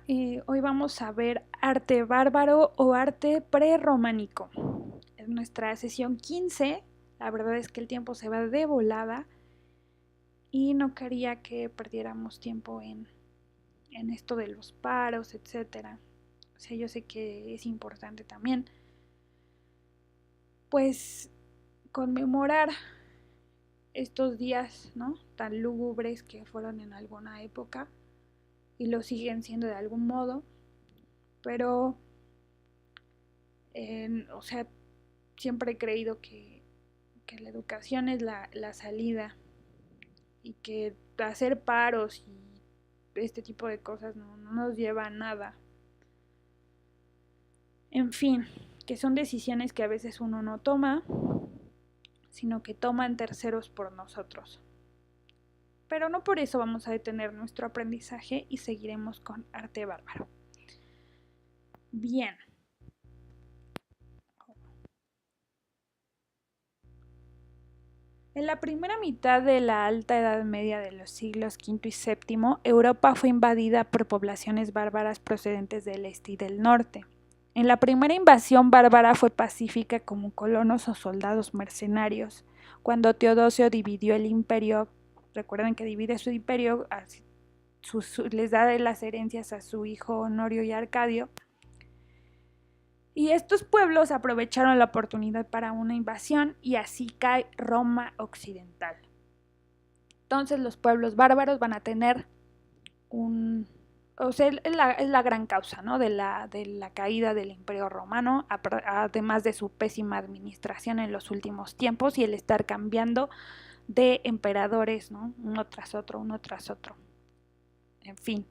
Hoy vamos a ver arte bárbaro o arte prerrománico. En nuestra sesión 15, la verdad es que el tiempo se va de volada y no quería que perdiéramos tiempo en esto de los paros, etcétera. O sea, yo sé que es importante también, pues, conmemorar estos días, ¿no? Tan lúgubres que fueron en alguna época y lo siguen siendo de algún modo, pero o sea, siempre he creído que la educación es la salida y que hacer paros y este tipo de cosas no nos lleva a nada. En fin, que son decisiones que a veces uno no toma, sino que toman terceros por nosotros. Pero no por eso vamos a detener nuestro aprendizaje y seguiremos con arte bárbaro. Bien. En la primera mitad de la Alta Edad Media de los siglos V y VII, Europa fue invadida por poblaciones bárbaras procedentes del este y del norte. En la primera invasión bárbara fue pacífica como colonos o soldados mercenarios. Cuando Teodosio dividió el imperio, recuerden que divide su imperio, les da las herencias a su hijo Honorio y Arcadio, y estos pueblos aprovecharon la oportunidad para una invasión y así cae Roma occidental. Entonces los pueblos bárbaros van a tener o sea, es la gran causa, ¿no? de la caída del Imperio Romano, además de su pésima administración en los últimos tiempos y el estar cambiando de emperadores, ¿no? Uno tras otro, uno tras otro. En fin,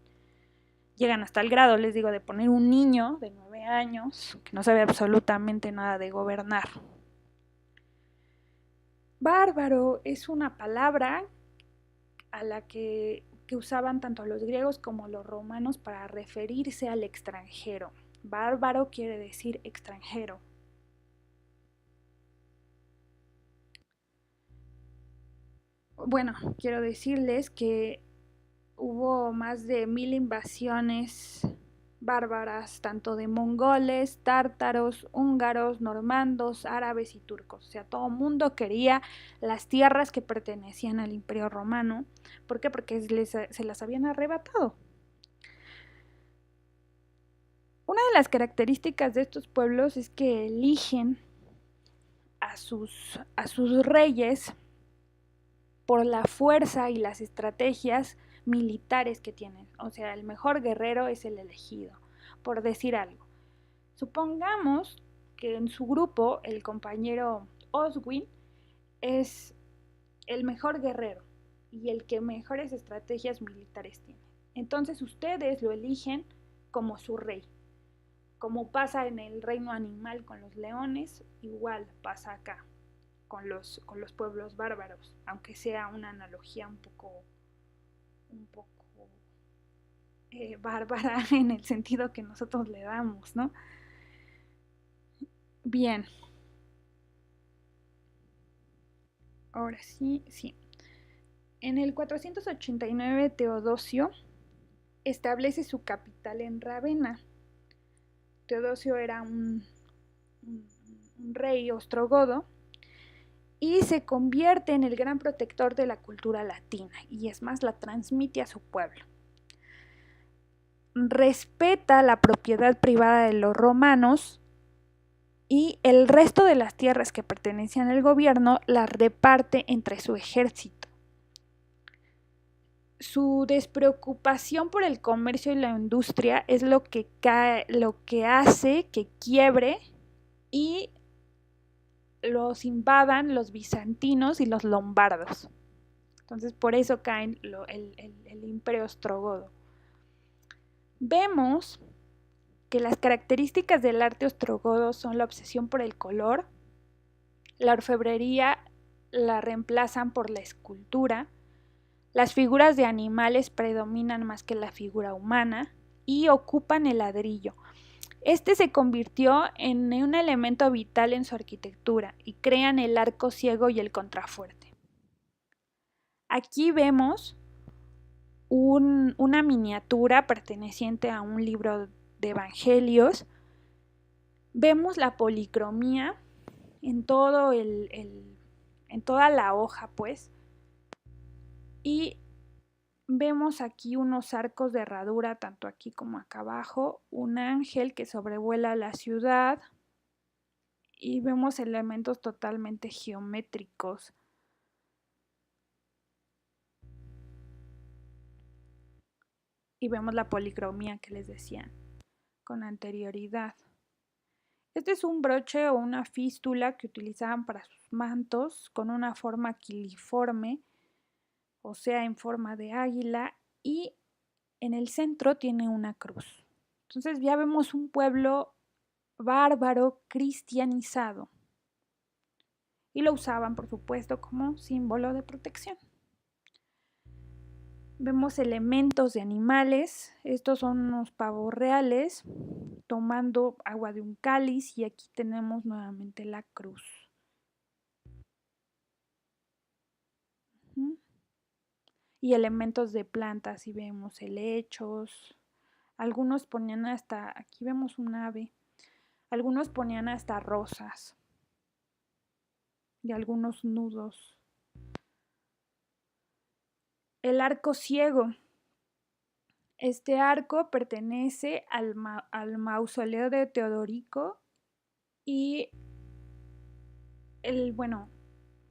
llegan hasta el grado, les digo, de poner un niño de 9 años que no sabe absolutamente nada de gobernar. Bárbaro es una palabra a la que usaban tanto los griegos como los romanos para referirse al extranjero. Bárbaro quiere decir extranjero. Bueno, quiero decirles que hubo más de 1000 invasiones bárbaras, tanto de mongoles, tártaros, húngaros, normandos, árabes y turcos. O sea, todo el mundo quería las tierras que pertenecían al Imperio Romano. ¿Por qué? Porque se las habían arrebatado. Una de las características de estos pueblos es que eligen a sus reyes por la fuerza y las estrategias militares que tienen. O sea, el mejor guerrero es el elegido, por decir algo. Supongamos que en su grupo el compañero Oswin es el mejor guerrero y el que mejores estrategias militares tiene. Entonces ustedes lo eligen como su rey. Como pasa en el reino animal con los leones, igual pasa acá con los pueblos bárbaros, aunque sea una analogía un poco bárbara en el sentido que nosotros le damos, ¿no? Bien, ahora sí, sí. En el 489 Teodosio establece su capital en Ravenna. Teodosio era un rey ostrogodo y se convierte en el gran protector de la cultura latina y es más, la transmite a su pueblo. Respeta la propiedad privada de los romanos y el resto de las tierras que pertenecían al gobierno las reparte entre su ejército. Su despreocupación por el comercio y la industria es lo que hace que quiebre y los invadan los bizantinos y los lombardos. Entonces por eso caen el imperio ostrogodo. Vemos que las características del arte ostrogodo son la obsesión por el color, la orfebrería la reemplazan por la escultura, las figuras de animales predominan más que la figura humana y ocupan el ladrillo. Este se convirtió en un elemento vital en su arquitectura y crean el arco ciego y el contrafuerte. Aquí vemos una miniatura perteneciente a un libro de evangelios. Vemos la policromía en todo en toda la hoja, pues, y vemos aquí unos arcos de herradura, tanto aquí como acá abajo, un ángel que sobrevuela la ciudad y vemos elementos totalmente geométricos. Y vemos la policromía que les decía con anterioridad. Este es un broche o una fístula que utilizaban para sus mantos con una forma quiliforme, o sea, en forma de águila, y en el centro tiene una cruz. Entonces ya vemos un pueblo bárbaro cristianizado y lo usaban, por supuesto, como símbolo de protección. Vemos elementos de animales, estos son unos pavos reales tomando agua de un cáliz y aquí tenemos nuevamente la cruz. Y elementos de plantas y vemos helechos, algunos ponían hasta, aquí vemos un ave, algunos ponían hasta rosas y algunos nudos. El arco ciego. Este arco pertenece al mausoleo de Teodorico y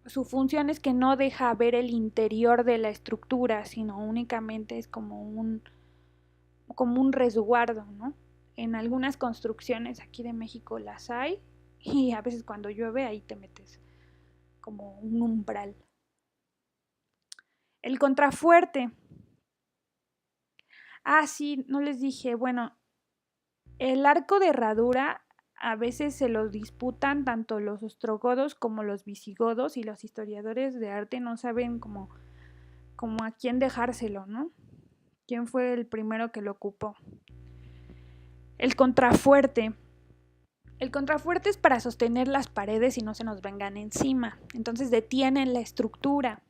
su función es que no deja ver el interior de la estructura, sino únicamente es como un resguardo, ¿no? En algunas construcciones aquí de México las hay y a veces cuando llueve ahí te metes como un umbral. El contrafuerte. Ah, sí, no les dije, bueno, el arco de herradura a veces se lo disputan tanto los ostrogodos como los visigodos y los historiadores de arte no saben como a quién dejárselo, ¿no? ¿Quién fue el primero que lo ocupó? El contrafuerte. El contrafuerte es para sostener las paredes y no se nos vengan encima. Entonces detienen la estructura.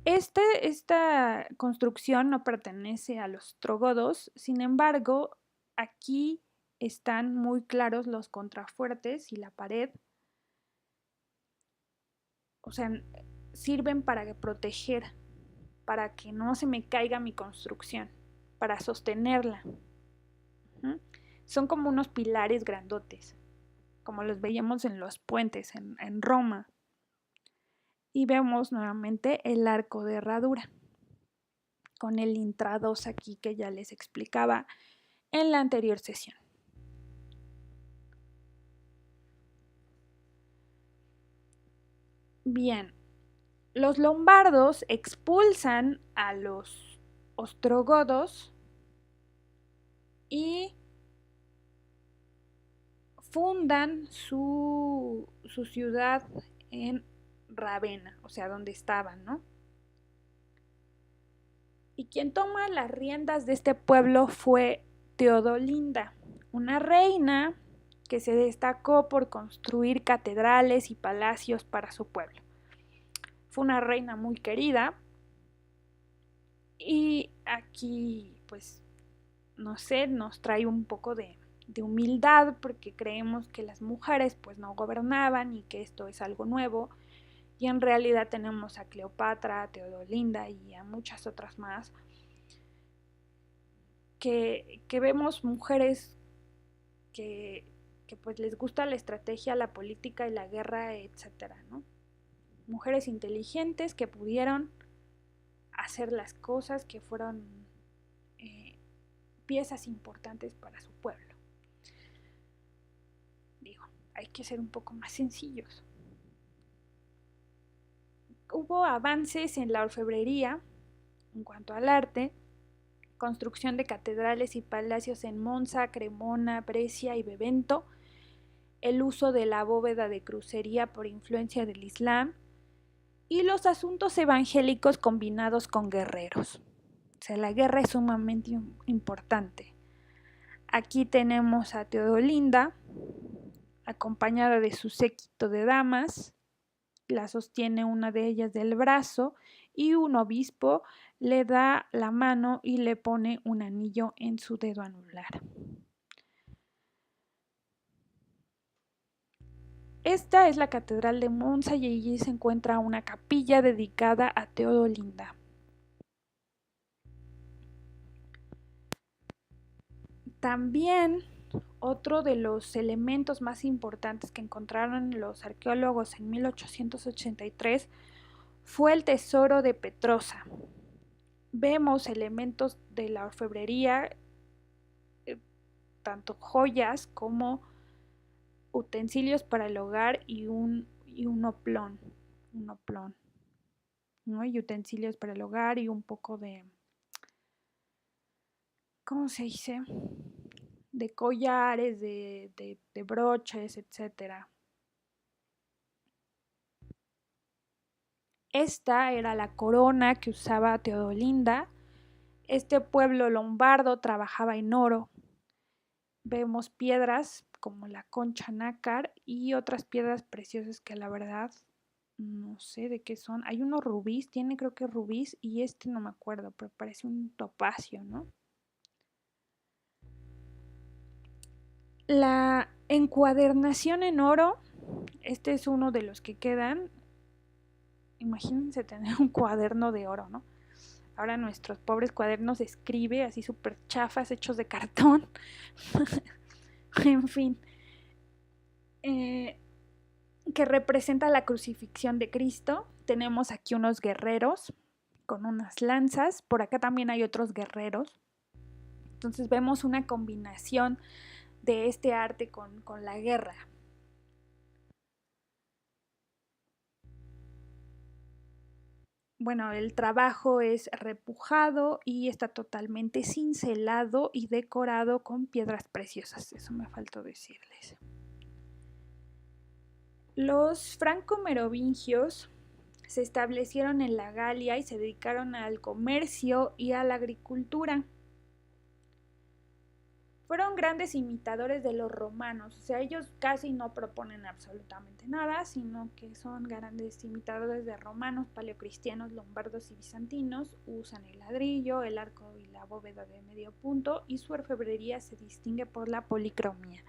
Esta construcción no pertenece a los ostrogodos, sin embargo, aquí están muy claros los contrafuertes y la pared. O sea, sirven para proteger, para que no se me caiga mi construcción, para sostenerla. Son como unos pilares grandotes, como los veíamos en los puentes en Roma. Y vemos nuevamente el arco de herradura, con el intrados aquí que ya les explicaba en la anterior sesión. Bien, los lombardos expulsan a los ostrogodos y fundan su ciudad en Ravenna, o sea, donde estaban, ¿no? Y quien toma las riendas de este pueblo fue Teodolinda, una reina que se destacó por construir catedrales y palacios para su pueblo. Fue una reina muy querida y aquí, pues, no sé, nos trae un poco de humildad porque creemos que las mujeres pues no gobernaban y que esto es algo nuevo y en realidad tenemos a Cleopatra, a Teodolinda y a muchas otras más que vemos mujeres que pues les gusta la estrategia, la política y la guerra, etcétera, ¿no? Mujeres inteligentes que pudieron hacer las cosas, que fueron piezas importantes para su pueblo. Digo, hay que ser un poco más sencillos. Hubo avances en la orfebrería en cuanto al arte, construcción de catedrales y palacios en Monza, Cremona, Brescia y Bevento, el uso de la bóveda de crucería por influencia del Islam y los asuntos evangélicos combinados con guerreros. O sea, la guerra es sumamente importante. Aquí tenemos a Teodolinda, acompañada de su séquito de damas, la sostiene una de ellas del brazo y un obispo le da la mano y le pone un anillo en su dedo anular. Esta es la Catedral de Monza y allí se encuentra una capilla dedicada a Teodolinda. También otro de los elementos más importantes que encontraron los arqueólogos en 1883 fue el tesoro de Petrosa. Vemos elementos de la orfebrería, tanto joyas como utensilios para el hogar y un oplón, ¿no? Y utensilios para el hogar y un poco de, ¿cómo se dice? De collares, de broches, etc. Esta era la corona que usaba Teodolinda. Este pueblo lombardo trabajaba en oro. Vemos piedras como la concha nácar y otras piedras preciosas que la verdad no sé de qué son. Hay uno rubíes, tiene creo que rubíes y este no me acuerdo, pero parece un topacio, ¿no? La encuadernación en oro, este es uno de los que quedan. Imagínense tener un cuaderno de oro, ¿no? Ahora nuestros pobres cuadernos de escribe así súper chafas, hechos de cartón. En fin. Que representa la crucifixión de Cristo. Tenemos aquí unos guerreros con unas lanzas. Por acá también hay otros guerreros. Entonces vemos una combinación de este arte con la guerra. Bueno, el trabajo es repujado y está totalmente cincelado y decorado con piedras preciosas. Eso me faltó decirles. Los franco-merovingios se establecieron en la Galia y se dedicaron al comercio y a la agricultura. Fueron grandes imitadores de los romanos, o sea, ellos casi no proponen absolutamente nada, sino que son grandes imitadores de romanos, paleocristianos, lombardos y bizantinos. Usan el ladrillo, el arco y la bóveda de medio punto y su orfebrería se distingue por la policromía.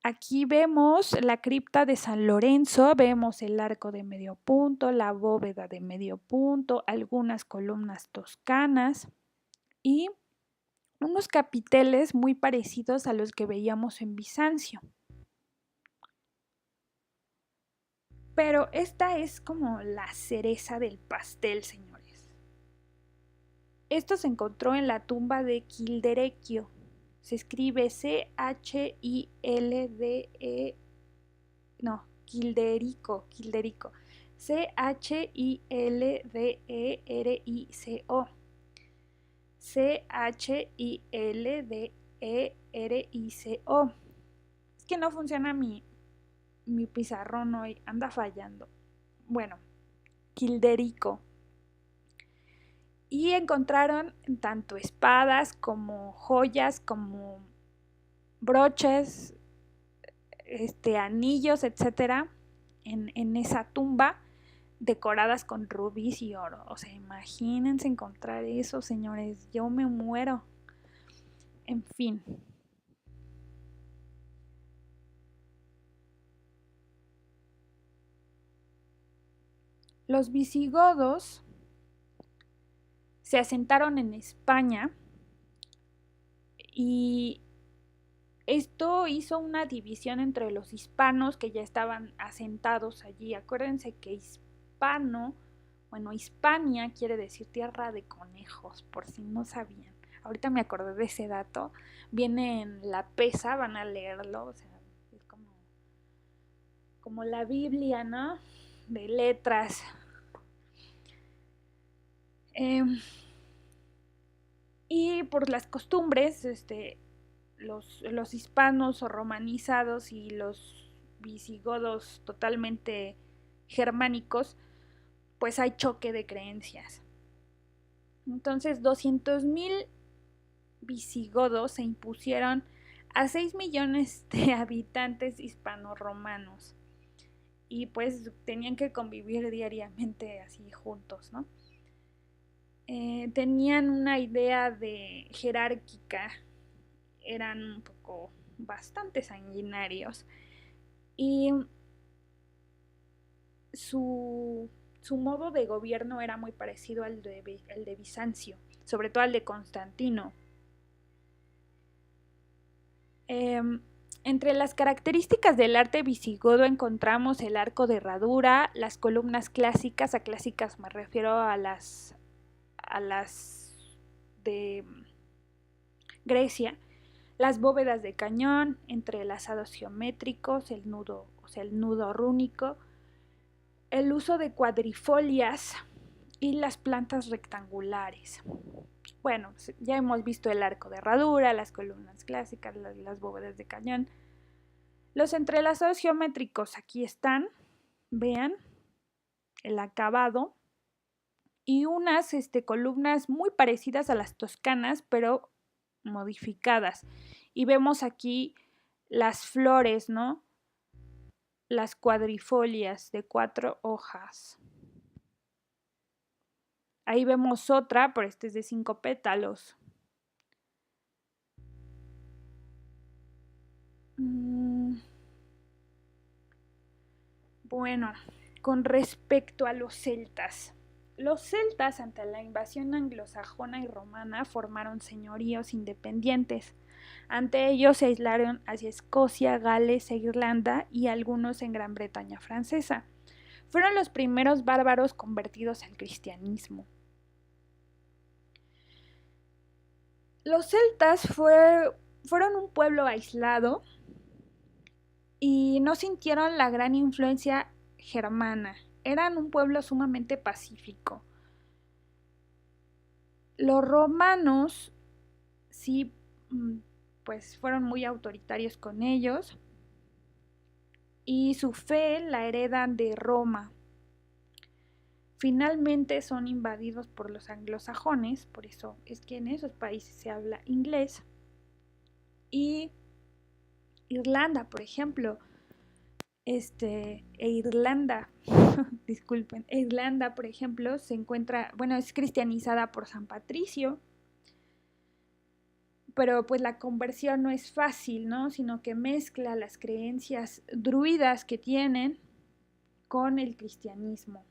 Aquí vemos la cripta de San Lorenzo, vemos el arco de medio punto, la bóveda de medio punto, algunas columnas toscanas y unos capiteles muy parecidos a los que veíamos en Bizancio. Pero esta es como la cereza del pastel, señores. Esto se encontró en la tumba de Childerecchio. Se escribe C-H-I-L-D-E... No, Childerico. C-H-I-L-D-E-R-I-C-O. C-H-I-L-D-E-R-I-C-O. Es que no funciona mi pizarrón hoy, anda fallando. Bueno, Childerico. Y encontraron tanto espadas como joyas, como broches, anillos, etcétera, en esa tumba decoradas con rubíes y oro. O sea, imagínense encontrar eso, señores. Yo me muero. En fin. Los visigodos se asentaron en España y esto hizo una división entre los hispanos que ya estaban asentados allí. Acuérdense que Hispania quiere decir tierra de conejos, por si no sabían. Ahorita me acordé de ese dato. Viene en la pesa, van a leerlo. O sea, es como la Biblia, ¿no? De letras. Y por las costumbres, los hispanos o romanizados y los visigodos totalmente germánicos, pues hay choque de creencias. Entonces 200,000 visigodos se impusieron a 6 millones de habitantes hispano-romanos. y pues tenían que convivir diariamente así juntos, ¿no? Tenían una idea de jerárquica, eran un poco bastante sanguinarios y su, su modo de gobierno era muy parecido al de Bizancio, sobre todo al de Constantino. Eh, Entre las características del arte visigodo encontramos el arco de herradura, las columnas clásicas, a clásicas me refiero a las de Grecia, las bóvedas de cañón, entrelazados geométricos, el nudo, o sea, el nudo rúnico, el uso de cuadrifolias y las plantas rectangulares. Bueno, ya hemos visto el arco de herradura, las columnas clásicas, las bóvedas de cañón. Los entrelazados geométricos aquí están, vean el acabado, y unas columnas muy parecidas a las toscanas, pero modificadas. Y vemos aquí las flores, ¿no? Las cuadrifolias de 4 hojas. Ahí vemos otra, pero este es de 5 pétalos. Bueno, con respecto a los celtas. Los celtas, ante la invasión anglosajona y romana, formaron señoríos independientes. Ante ellos se aislaron hacia Escocia, Gales e Irlanda y algunos en Gran Bretaña francesa. Fueron los primeros bárbaros convertidos al cristianismo. Los celtas fueron un pueblo aislado y no sintieron la gran influencia germana. Eran un pueblo sumamente pacífico. Los romanos sí, pues fueron muy autoritarios con ellos y su fe la heredan de Roma. Finalmente son invadidos por los anglosajones, por eso es que en esos países se habla inglés. Y Irlanda, por ejemplo, Irlanda, disculpen, Irlanda, por ejemplo, se encuentra, bueno, es cristianizada por San Patricio, pero pues la conversión no es fácil, ¿no? Sino que mezcla las creencias druidas que tienen con el cristianismo.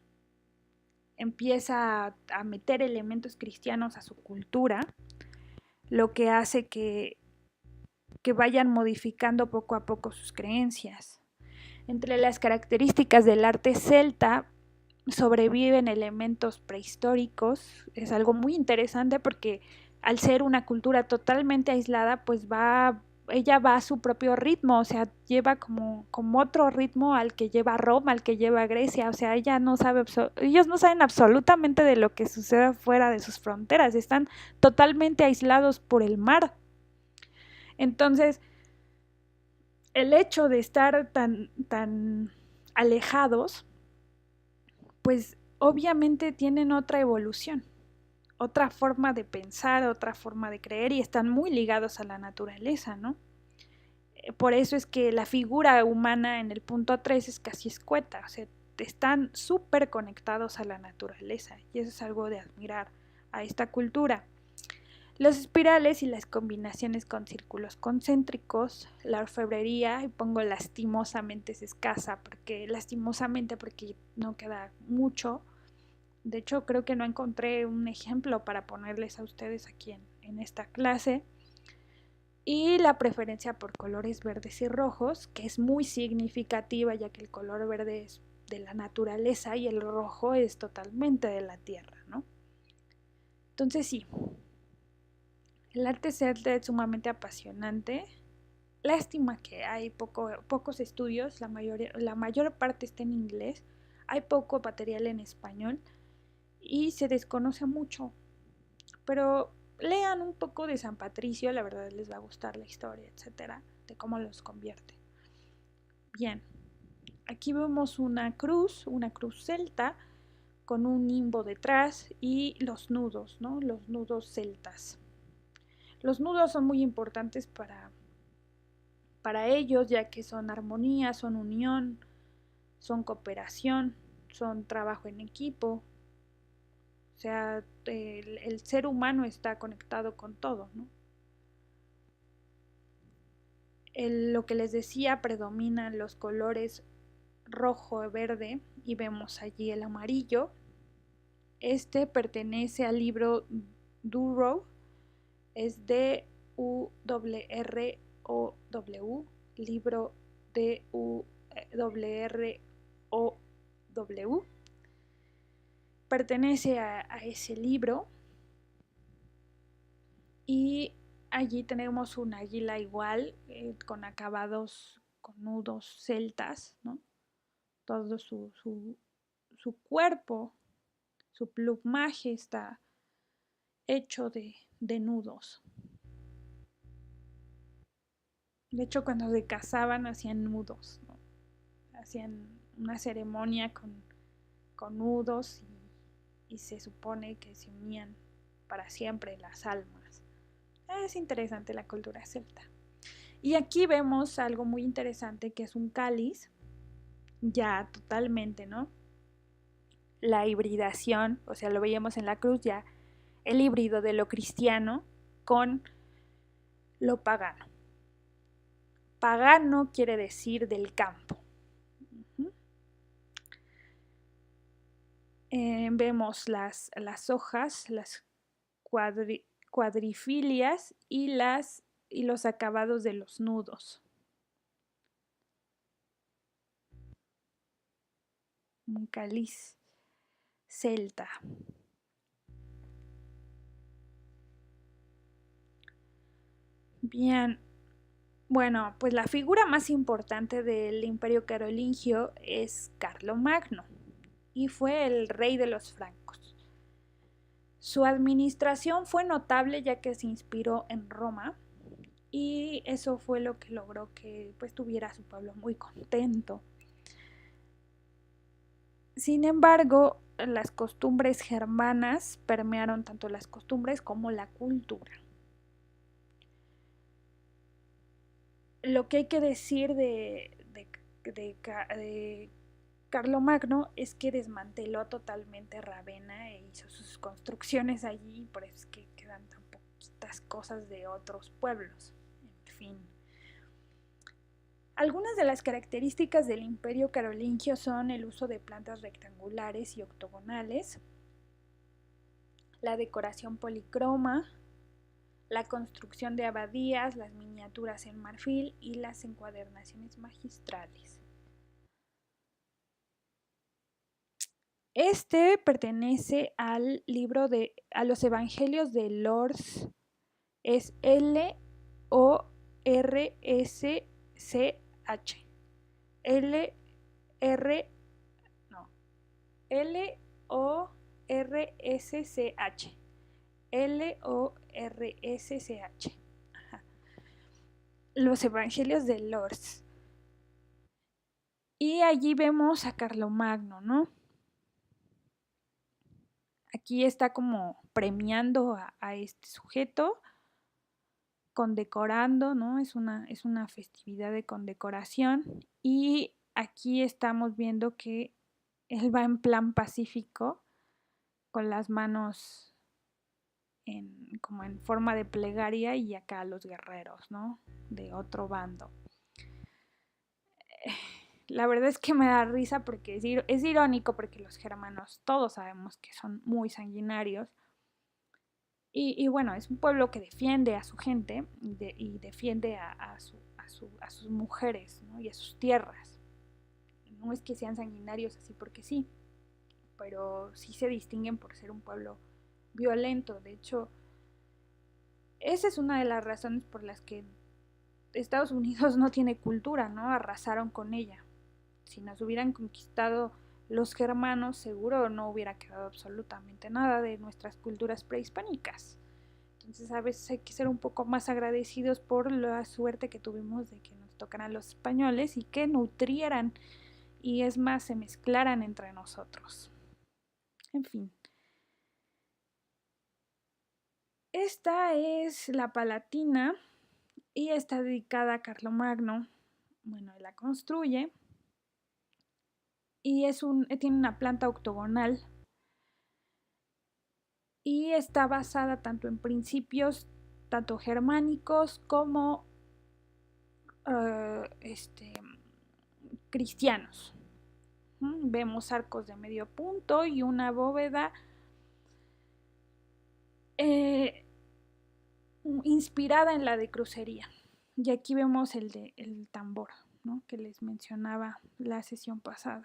Empieza a meter elementos cristianos a su cultura, lo que hace que vayan modificando poco a poco sus creencias. Entre las características del arte celta sobreviven elementos prehistóricos. Es algo muy interesante porque al ser una cultura totalmente aislada, pues ella va a su propio ritmo, o sea, lleva como otro ritmo al que lleva Roma, al que lleva Grecia, o sea, ellos no saben absolutamente de lo que sucede fuera de sus fronteras, están totalmente aislados por el mar. Entonces, el hecho de estar tan alejados, pues obviamente tienen otra evolución, otra forma de pensar, otra forma de creer y están muy ligados a la naturaleza, ¿no? Por eso es que la figura humana en el punto 3 es casi escueta, o sea, están súper conectados a la naturaleza y eso es algo de admirar a esta cultura. Los espirales y las combinaciones con círculos concéntricos, la orfebrería, y pongo lastimosamente es escasa, porque no queda mucho. De hecho, creo que no encontré un ejemplo para ponerles a ustedes aquí en esta clase. Y la preferencia por colores verdes y rojos, que es muy significativa, ya que el color verde es de la naturaleza y el rojo es totalmente de la tierra, ¿no? Entonces sí, el arte celta es sumamente apasionante. Lástima que hay pocos estudios, la mayor parte está en inglés, hay poco material en español y se desconoce mucho. Pero lean un poco de San Patricio, la verdad les va a gustar la historia, etcétera, de cómo los convierte. Bien, aquí vemos una cruz celta con un nimbo detrás y los nudos, ¿no? Los nudos celtas. Los nudos son muy importantes para ellos, ya que son armonía, son unión, son cooperación, son trabajo en equipo. O sea, el ser humano está conectado con todo, ¿no? Lo que les decía, predominan los colores rojo, verde y vemos allí el amarillo. Este pertenece al libro Durrow, es D-U-R-R-O-W, libro D-U-R-R-O-W. Pertenece a ese libro y allí tenemos un águila igual, con acabados, con nudos celtas, ¿no? Todo su cuerpo, su plumaje está hecho de nudos. De hecho, cuando se casaban hacían nudos, ¿no? Hacían una ceremonia con nudos y se supone que se unían para siempre las almas. Es interesante la cultura celta. Y aquí vemos algo muy interesante que es un cáliz, ya totalmente, ¿no? La hibridación, o sea, lo veíamos en la cruz ya, el híbrido de lo cristiano con lo pagano. Pagano quiere decir del campo. Vemos las hojas, las cuadrifilias y los acabados de los nudos. Un cáliz celta. Bien, bueno, pues la figura más importante del Imperio Carolingio es Carlomagno y fue el rey de los francos. Su administración fue notable ya que se inspiró en Roma y eso fue lo que logró que pues tuviera a su pueblo muy contento. Sin embargo, las costumbres germanas permearon tanto las costumbres como la cultura. Lo que hay que decir de Carlomagno es que desmanteló totalmente Ravenna e hizo sus construcciones allí, por eso es que quedan tan poquitas cosas de otros pueblos. En fin. Algunas de las características del Imperio Carolingio son el uso de plantas rectangulares y octogonales, la decoración policroma, la construcción de abadías, las miniaturas en marfil y las encuadernaciones magistrales. Este pertenece al libro a los Evangelios de Lors, es L-O-R-S-C-H. L-O-R-S-C-H. L-O-R-S-C-H. Los Evangelios de Lors. Y allí vemos a Carlomagno, ¿no? Aquí está como premiando a este sujeto, condecorando, ¿no? Es una festividad de condecoración. Y aquí estamos viendo que él va en plan pacífico, con las manos como en forma de plegaria, y acá los guerreros, ¿no? De otro bando. La verdad es que me da risa porque es irónico porque los germanos todos sabemos que son muy sanguinarios. Y bueno, es un pueblo que defiende a su gente y defiende a sus mujeres, ¿no? Y a sus tierras. No es que sean sanguinarios así porque sí, pero sí se distinguen por ser un pueblo violento. De hecho, esa es una de las razones por las que Estados Unidos no tiene cultura, ¿no? Arrasaron con ella. Si nos hubieran conquistado los germanos, seguro no hubiera quedado absolutamente nada de nuestras culturas prehispánicas. Entonces a veces hay que ser un poco más agradecidos por la suerte que tuvimos de que nos tocaran los españoles y que nutrieran y es más, se mezclaran entre nosotros. En fin. Esta es la Palatina y está dedicada a Carlomagno. Bueno, él la construye. y tiene una planta octogonal y está basada tanto en principios tanto germánicos como cristianos. Vemos arcos de medio punto y una bóveda inspirada en la de crucería. Y aquí vemos el tambor, ¿no?, que les mencionaba la sesión pasada.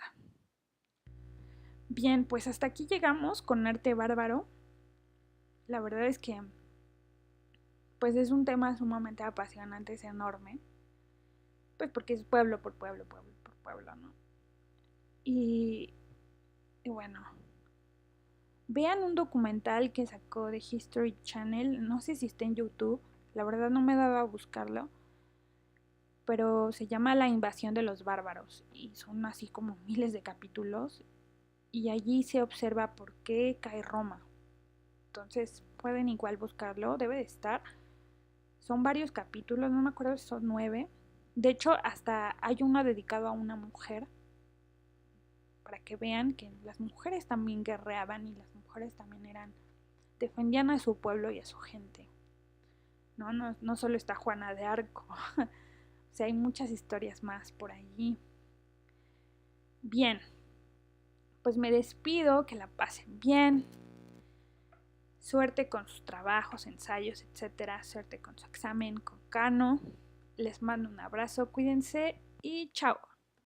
Bien, pues hasta aquí llegamos con arte bárbaro. La verdad es que pues es un tema sumamente apasionante, es enorme, pues porque es pueblo por pueblo, pueblo por pueblo, ¿no? Y bueno, vean un documental que sacó de History Channel, no sé si está en YouTube, la verdad no me he dado a buscarlo, pero se llama La invasión de los bárbaros y son así como miles de capítulos y allí se observa por qué cae Roma. Entonces pueden igual buscarlo, debe de estar. Son varios capítulos, no me acuerdo si son 9. De hecho, hasta hay uno dedicado a una mujer, para que vean que las mujeres también guerreaban y las mujeres también defendían a su pueblo y a su gente. No solo está Juana de Arco, o sea, hay muchas historias más por allí. Bien, pues me despido, que la pasen bien. Suerte con sus trabajos, ensayos, etcétera. Suerte con su examen con Cano. Les mando un abrazo, cuídense y chao.